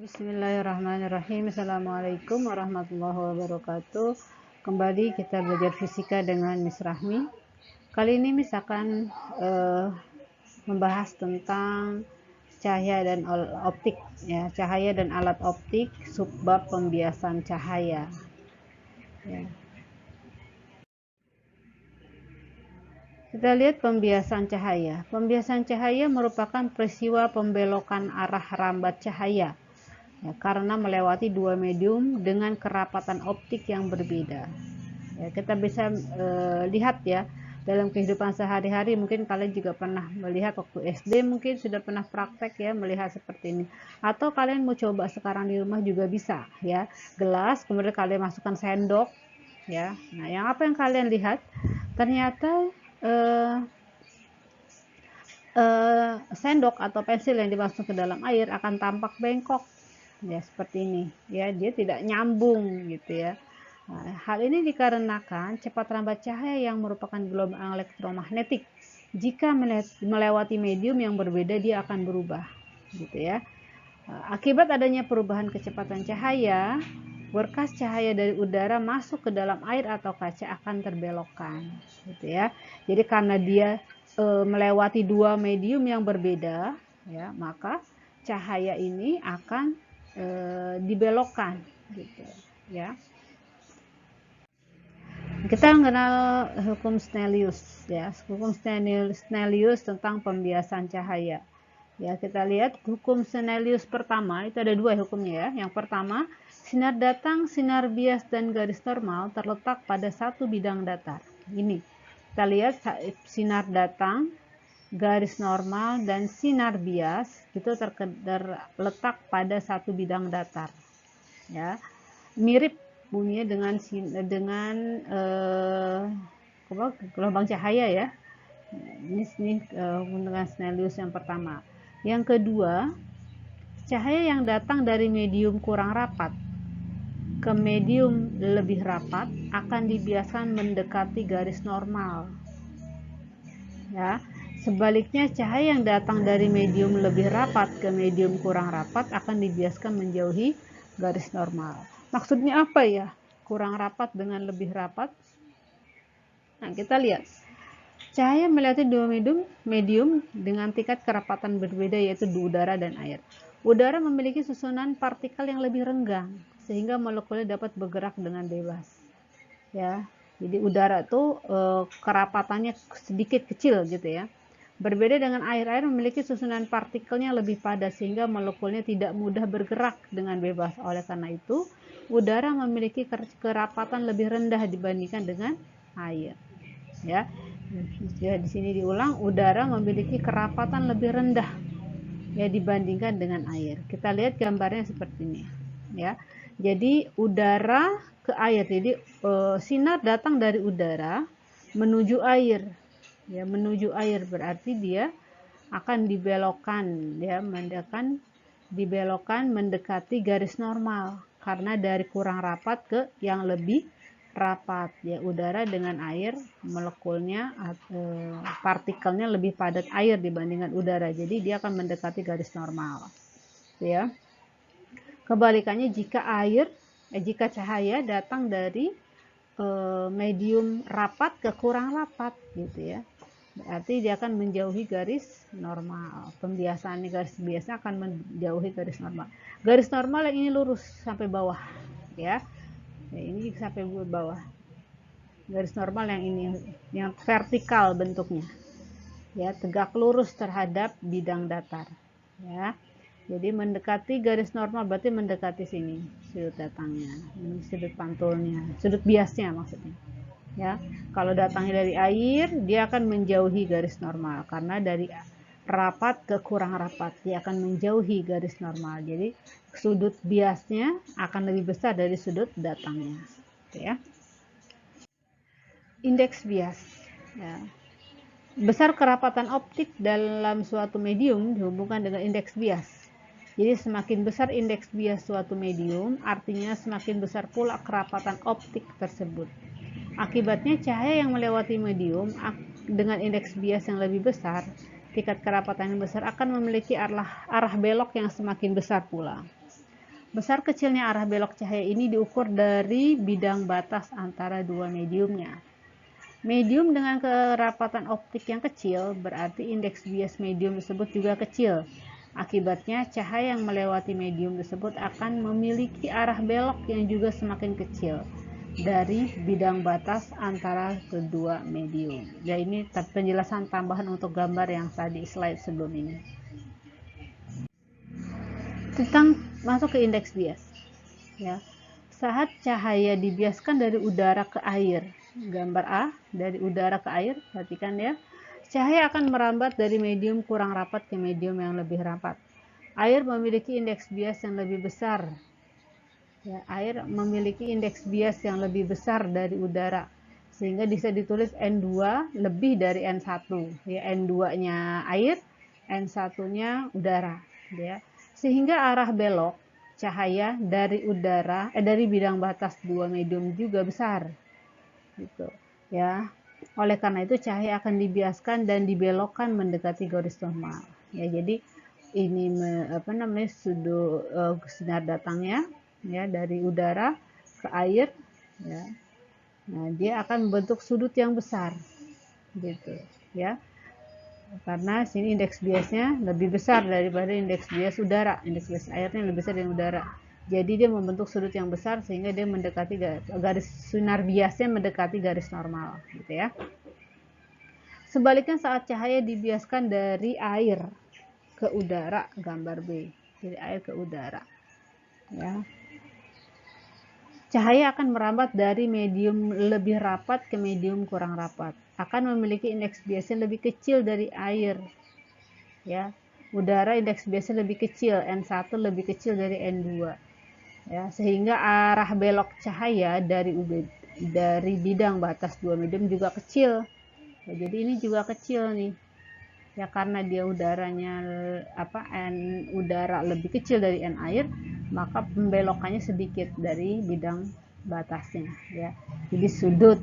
Bismillahirrahmanirrahim. Assalamualaikum warahmatullahi wabarakatuh. Kembali kita belajar fisika dengan Miss Rahmi. Kali ini Miss akan membahas tentang cahaya dan optik, ya, cahaya dan alat optik, subbab pembiasan cahaya. Ya. Kita lihat pembiasan cahaya. Pembiasan cahaya merupakan peristiwa pembelokan arah rambat cahaya, ya, karena melewati dua medium dengan kerapatan optik yang berbeda. Ya, kita bisa lihat ya dalam kehidupan sehari-hari. Mungkin kalian juga pernah melihat waktu SD, mungkin sudah pernah praktek ya melihat seperti ini, atau kalian mau coba sekarang di rumah juga bisa ya. Gelas, kemudian kalian masukkan sendok ya. Nah, yang apa yang kalian lihat? Ternyata sendok atau pensil yang dimasukkan ke dalam air akan tampak bengkok ya, seperti ini ya, dia tidak nyambung gitu ya. Nah, hal ini dikarenakan cepat rambat cahaya yang merupakan gelombang elektromagnetik. Jika melewati medium yang berbeda, dia akan berubah gitu ya. Akibat adanya perubahan kecepatan cahaya, berkas cahaya dari udara masuk ke dalam air atau kaca akan terbelokkan gitu ya. Jadi karena dia melewati dua medium yang berbeda ya, maka cahaya ini akan dibelokkan gitu ya. Kita mengenal hukum Snellius ya, hukum Snellius tentang pembiasan cahaya. Ya, kita lihat hukum Snellius pertama, itu ada dua hukumnya ya. Yang pertama, sinar datang, sinar bias dan garis normal terletak pada satu bidang datar. Ini kita lihat sinar datang, garis normal dan sinar bias itu terletak pada satu bidang datar. Ya, mirip bunyinya dengan gelombang cahaya ya. Ini dengan Snellius yang pertama. Yang kedua, cahaya yang datang dari medium kurang rapat ke medium lebih rapat akan dibiasakan mendekati garis normal. Ya, sebaliknya cahaya yang datang dari medium lebih rapat ke medium kurang rapat akan dibiasakan menjauhi garis normal. Maksudnya apa ya? Kurang rapat dengan lebih rapat. Nah, kita lihat. Cahaya melewati dua medium dengan tingkat kerapatan berbeda, yaitu udara dan air. Udara memiliki susunan partikel yang lebih renggang, sehingga molekulnya dapat bergerak dengan bebas. Ya, jadi udara itu kerapatannya sedikit kecil gitu ya. Berbeda dengan air memiliki susunan partikelnya lebih padat, sehingga molekulnya tidak mudah bergerak dengan bebas. Oleh karena itu, udara memiliki kerapatan lebih rendah dibandingkan dengan air. Ya, di sini diulang, udara memiliki kerapatan lebih rendah ya dibandingkan dengan air. Kita lihat gambarnya seperti ini ya. Jadi udara ke air, jadi sinar datang dari udara menuju air ya, menuju air berarti dia akan dibelokkan ya, dibelokkan mendekati garis normal karena dari kurang rapat ke yang lebih rapat ya. Udara dengan air molekulnya partikelnya lebih padat air dibandingkan udara, jadi dia akan mendekati garis normal ya. Kebalikannya jika cahaya datang dari medium rapat ke kurang rapat gitu ya, berarti dia akan menjauhi garis normal. Pembiasaan garis biasa akan menjauhi garis normal. Garis normal yang ini lurus sampai bawah ya. Ini sampai bawah. Garis normal yang ini yang vertikal bentuknya ya, tegak lurus terhadap bidang datar ya. Jadi mendekati garis normal berarti mendekati sini sudut datangnya, ini sudut pantulnya, sudut biasnya maksudnya ya. Kalau datangnya dari air, dia akan menjauhi garis normal karena dari rapat ke kurang rapat dia akan menjauhi garis normal. Jadi sudut biasnya akan lebih besar dari sudut datangnya ya. Indeks bias ya. Besar kerapatan optik dalam suatu medium dihubungkan dengan indeks bias. Jadi semakin besar indeks bias suatu medium, artinya semakin besar pula kerapatan optik tersebut. Akibatnya cahaya yang melewati medium dengan indeks bias yang lebih besar, tingkat kerapatan yang besar akan memiliki arah belok yang semakin besar pula. Besar kecilnya arah belok cahaya ini diukur dari bidang batas antara dua mediumnya. Medium dengan kerapatan optik yang kecil berarti indeks bias medium tersebut juga kecil. Akibatnya, cahaya yang melewati medium tersebut akan memiliki arah belok yang juga semakin kecil dari bidang batas antara kedua medium. Ya, ini penjelasan tambahan untuk gambar yang tadi slide sebelum ini. Tentang masuk ke indeks bias. Ya. Saat cahaya dibiaskan dari udara ke air, gambar A, dari udara ke air, perhatikan ya, cahaya akan merambat dari medium kurang rapat ke medium yang lebih rapat. Air memiliki indeks bias yang lebih besar. Ya, air memiliki indeks bias yang lebih besar dari udara, sehingga bisa ditulis N2 lebih dari N1. Ya, N2-nya air, N1-nya udara. Ya. Sehingga arah belok cahaya dari udara dari bidang batas dua medium juga besar gitu ya. Oleh karena itu cahaya akan dibiaskan dan dibelokkan mendekati garis normal ya. Jadi ini sudut sinar datangnya ya dari udara ke air ya. Nah, dia akan membentuk sudut yang besar gitu ya, karena sini indeks biasnya lebih besar daripada indeks bias udara. Indeks bias airnya lebih besar dari udara, jadi dia membentuk sudut yang besar sehingga dia mendekati garis sinar biasnya mendekati garis normal gitu ya. Sebaliknya saat cahaya dibiaskan dari air ke udara, gambar B, dari air ke udara ya, cahaya akan merambat dari medium lebih rapat ke medium kurang rapat, akan memiliki indeks biasnya lebih kecil dari air ya. Udara indeks biasnya lebih kecil, N1 lebih kecil dari N2 ya, sehingga arah belok cahaya dari bidang batas dua medium juga kecil ya, jadi ini juga kecil nih ya, karena dia udaranya udara lebih kecil dari N air, maka pembelokannya sedikit dari bidang batasnya ya, jadi sudut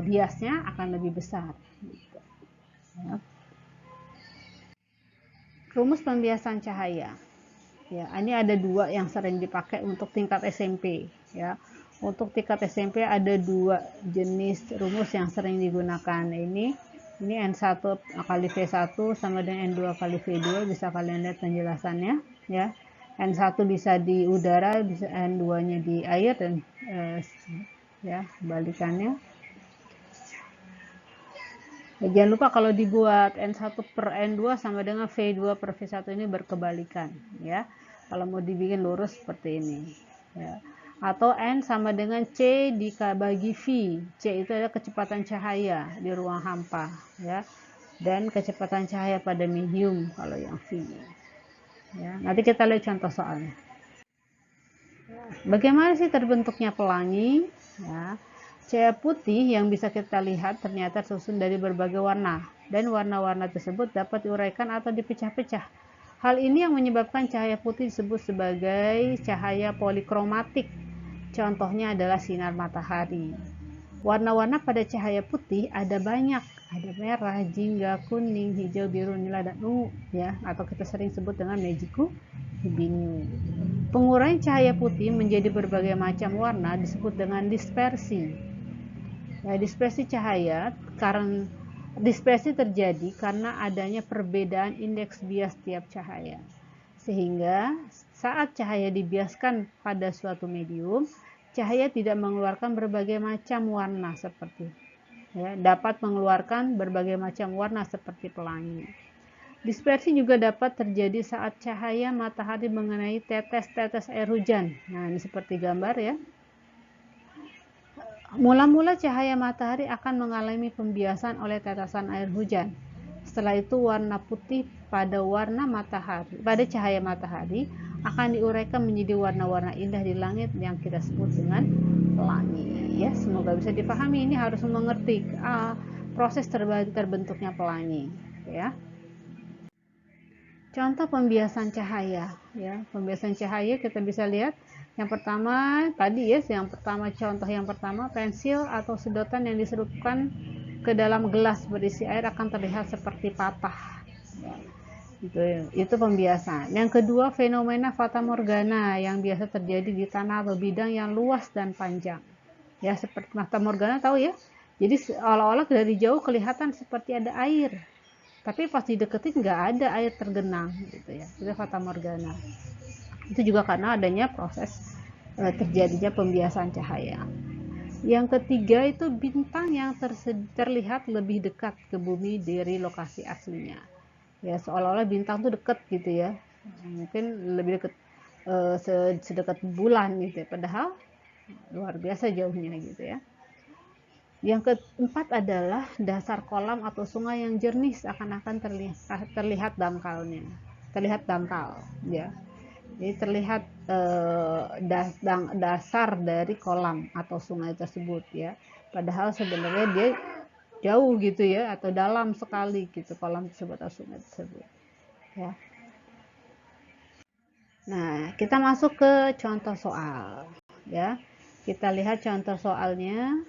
biasnya akan lebih besar gitu, ya. Rumus pembiasan cahaya ya, ini ada dua yang sering dipakai untuk tingkat SMP ya. Untuk tingkat SMP ada dua jenis rumus yang sering digunakan. Ini N1 kali V1 sama dengan N2 kali V2, bisa kalian lihat penjelasannya ya. N1 bisa di udara, bisa N2-nya di air, dan ya balikannya. Ya, jangan lupa kalau dibuat N1 per N2 sama dengan V2 per V1 ini berkebalikan ya. Kalau mau dibikin lurus seperti ini ya. Atau N sama dengan C dibagi V. C itu adalah kecepatan cahaya di ruang hampa ya. Dan kecepatan cahaya pada medium kalau yang V. Ya, nanti kita lihat contoh soalnya. Bagaimana sih terbentuknya pelangi? Ya. Cahaya putih yang bisa kita lihat ternyata tersusun dari berbagai warna, dan warna-warna tersebut dapat diuraikan atau dipecah-pecah. Hal ini yang menyebabkan cahaya putih disebut sebagai cahaya polikromatik. Contohnya adalah sinar matahari. Warna-warna pada cahaya putih ada banyak, ada merah, jingga, kuning, hijau, biru, nila, dan ungu ya, atau kita sering sebut dengan magiku hibinu. Penguraian cahaya putih menjadi berbagai macam warna disebut dengan dispersi. Ya, dispersi cahaya karena dispersi terjadi karena adanya perbedaan indeks bias tiap cahaya. Sehingga saat cahaya dibiaskan pada suatu medium, cahaya tidak mengeluarkan berbagai macam warna seperti ya, dapat mengeluarkan berbagai macam warna seperti pelangi. Dispersi juga dapat terjadi saat cahaya matahari mengenai tetes-tetes air hujan. Nah, ini seperti gambar ya. Mula-mula cahaya matahari akan mengalami pembiasan oleh tetesan air hujan. Setelah itu warna putih pada cahaya matahari akan diuraikan menjadi warna-warna indah di langit yang kita sebut dengan pelangi. Ya, semoga bisa dipahami. Ini harus mengerti proses terbentuknya pelangi. Ya. Contoh pembiasan cahaya. Ya, pembiasan cahaya kita bisa lihat. Yang pertama tadi ya, contoh yang pertama, pensil atau sedotan yang diselupkan ke dalam gelas berisi air akan terlihat seperti patah. Itu pembiasaan. Yang kedua, fenomena fata morgana yang biasa terjadi di tanah atau bidang yang luas dan panjang. Ya, seperti fata morgana tahu ya. Jadi seolah-olah dari jauh kelihatan seperti ada air, tapi pas dideketin nggak ada air tergenang gitu ya. Itu fata morgana. Itu juga karena adanya proses terjadinya pembiasaan cahaya. Yang ketiga itu bintang yang terlihat lebih dekat ke bumi dari lokasi aslinya. Ya, seolah-olah bintang tuh dekat gitu ya. Mungkin lebih dekat sedekat bulan gitu ya. Padahal luar biasa jauhnya gitu ya. Yang keempat adalah dasar kolam atau sungai yang jernih seakan-akan terlihat dangkalnya. Terlihat dangkal ya. Jadi terlihat dasar dari kolam atau sungai tersebut ya. Padahal sebenarnya dia jauh gitu ya, atau dalam sekali gitu kolam tersebut atau sungai tersebut ya. Nah, kita masuk ke contoh soal ya. Kita lihat contoh soalnya.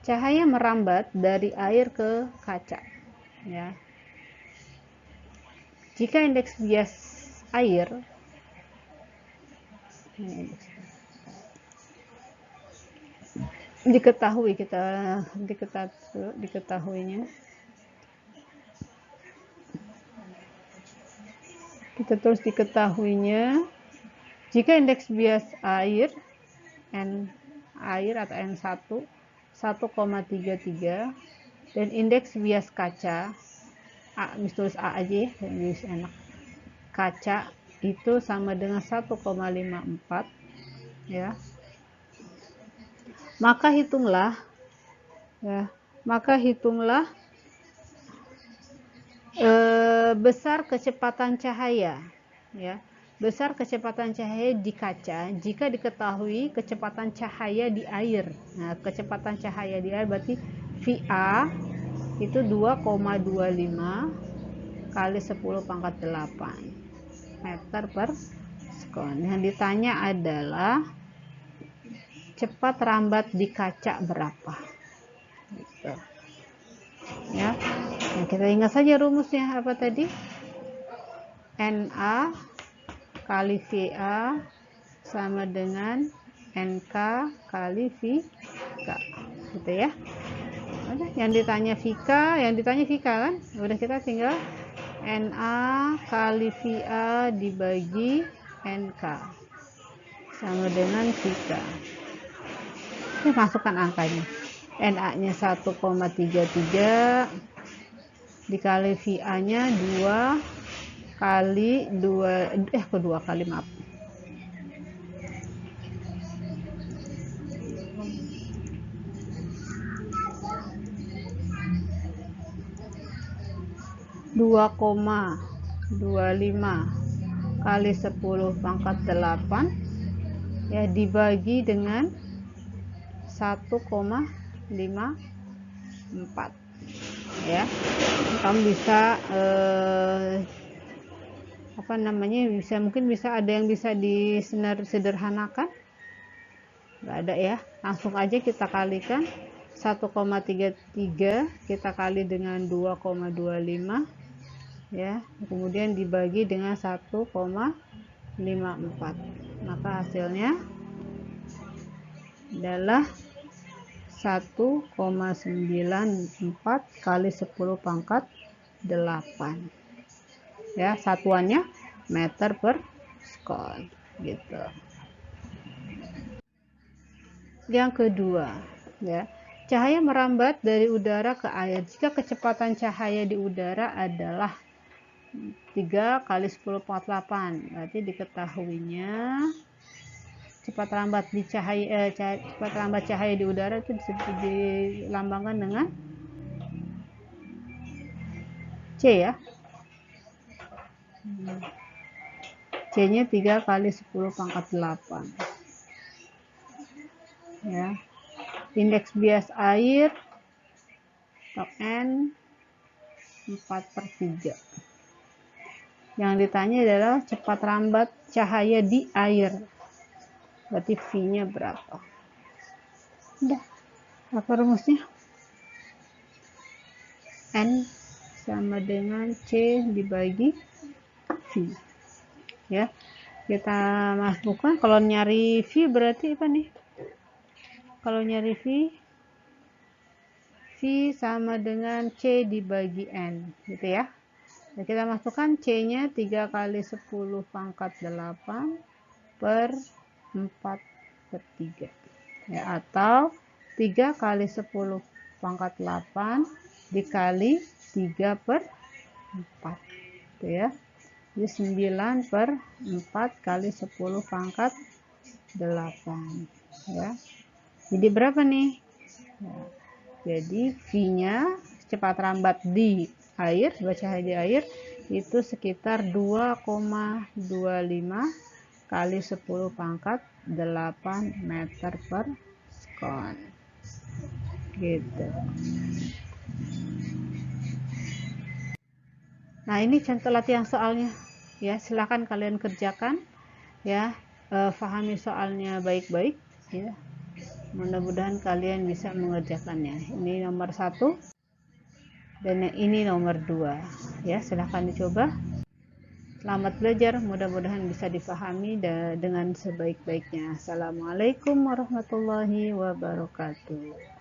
Cahaya merambat dari air ke kaca ya. Jika indeks bias air diketahuinya, kita terus diketahuinya jika indeks bias air atau N1 1,33 dan indeks bias kaca tulis A aja ya, biar enak. Kaca itu sama dengan 1,54 ya. Maka hitunglah besar kecepatan cahaya ya. Besar kecepatan cahaya di kaca jika diketahui kecepatan cahaya di air. Nah, kecepatan cahaya di air berarti VA itu 2,25 kali 10 pangkat 8 meter per sekon. Yang ditanya adalah cepat rambat di kaca berapa gitu ya. Nah, kita ingat saja rumusnya apa tadi, NA kali VA sama dengan NK kali VK gitu ya. Udah, yang ditanya VK kan, udah kita tinggal NA kali VA dibagi NK sama dengan VK. Ini masukkan angkanya. NA nya 1,33 dikali VA nya 2 kali 2,25 kali 10 pangkat 8 ya dibagi dengan 1,54 ya. Kamu bisa mungkin bisa ada yang bisa disederhanakan, nggak ada ya, langsung aja kita kalikan 1,33 kita kali dengan 2,25 ya, kemudian dibagi dengan 1,54, maka hasilnya adalah 1,94 kali 10 pangkat 8 ya, satuannya meter per sekon gitu. Yang kedua ya, cahaya merambat dari udara ke air jika kecepatan cahaya di udara adalah 3 kali 10 pangkat 8, berarti diketahuinya cepat rambat cahaya di udara itu dilambangkan dengan C ya. C nya 3 kali 10 pangkat 8 ya. Indeks bias air atau N 4/3. Yang ditanya adalah cepat rambat cahaya di air, berarti V nya berapa. Udah, apa rumusnya? N sama dengan C dibagi V. Ya, kita masukkan. Kalau nyari V berarti apa nih? Kalau nyari V sama dengan C dibagi N, gitu ya. Nah, kita masukkan C-nya 3 kali 10 pangkat 8 per 4 per 3. Ya, atau 3 kali 10 pangkat 8 dikali 3 per 4. Gitu ya. Jadi 9 per 4 kali 10 pangkat 8. Ya. Jadi berapa nih? Ya. Jadi V-nya cepat rambat di air, cahaya di air itu sekitar 2,25 kali 10 pangkat 8 meter per sekon. Gitu. Nah, ini contoh latihan soalnya. Ya, silakan kalian kerjakan ya. Pahami soalnya baik-baik ya. Mudah-mudahan kalian bisa mengerjakannya. Ini nomor 1 dan ini nomor 2 ya, silahkan dicoba. Selamat belajar, mudah-mudahan bisa dipahami dengan sebaik-baiknya. Assalamualaikum warahmatullahi wabarakatuh.